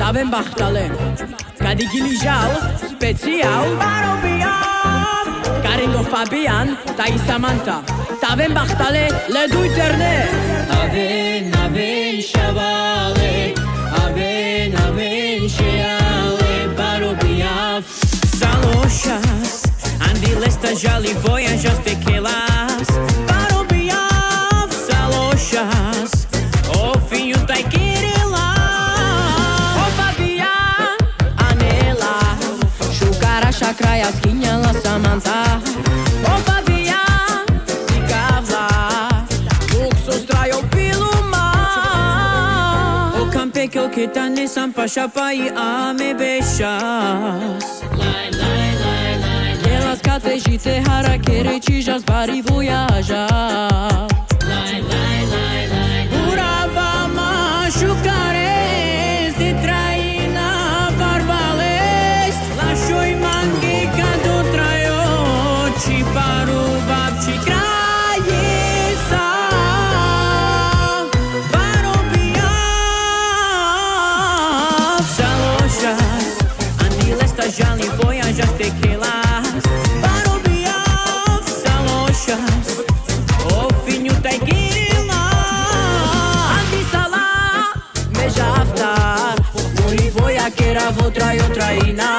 T'avem Bachtale, Cadigiligal, Special, Caringo Fabian, Tai Samantha, T'avem Bachtale, le due terne. Aven, Shavale, Aven, Sheale, Barobiaf, Saloshas, Andy Lesta Jali Voyages Tequelas, Barobiaf, Saloshas, O Finho Taikirila, O Fabian, Anela, Shukara Shakraya Skinyala Samantha, O Fabian, Sikavla, Luxus Traio Piluma, O Campecchio che tanne San Pashapai Ame Beshas. Elas catejite harakere cija zbari voyaja. Urava machucares de traina barbales. Lashoi mangi kado traio chi paru babchi krajesa. Barobiaf saloshas. Andi lesta jali voyajas tequila. Vou trair o traina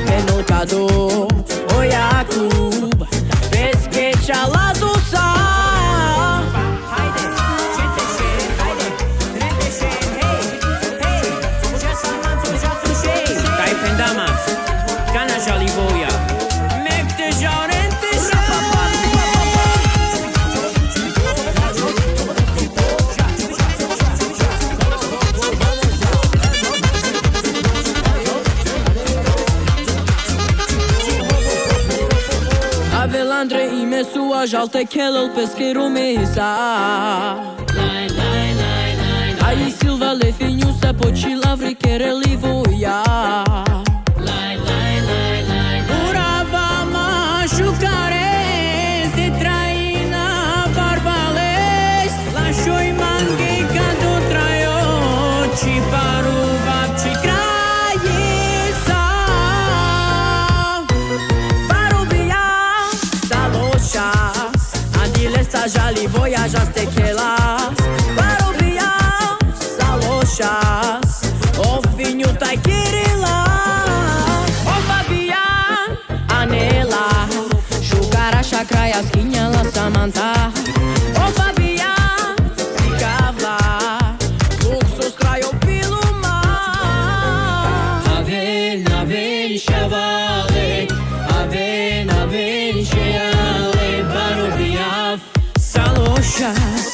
Penotado O Yakub Pesquete ala do sal Haide, cheteche, haide Rendeche, hey, hey Já samanto, já truchei Tai pendamas Cana já livoia Mekte já renteche Avelandre ime sua jalte kelel pesqueiro mesa. Aí Silva le finhu se poci lavri kereli voia. Urava machucares de traina barbales. Lashoi mangi kado traio chi paru babchi krajesa. Andilesta jali voyajas tequelas Barobiaf, saloshas O vinho taikirila O Fabian, Anela Shukara shakraya skinyala Samantha O Fabian, Sikavla Luxus traio piluma Aven, Shavale, Aven, Sheale, Barobiaf, Saloshas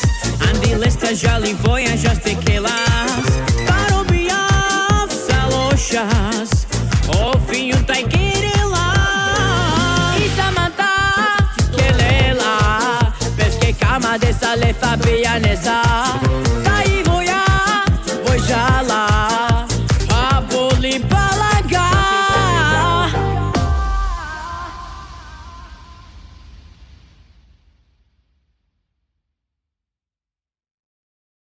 Andi lesta jali voyajas tequelas Barobiaf, saloshas O finho taikirila E Samantha Kelela Pesque cama dessa le Fabianesa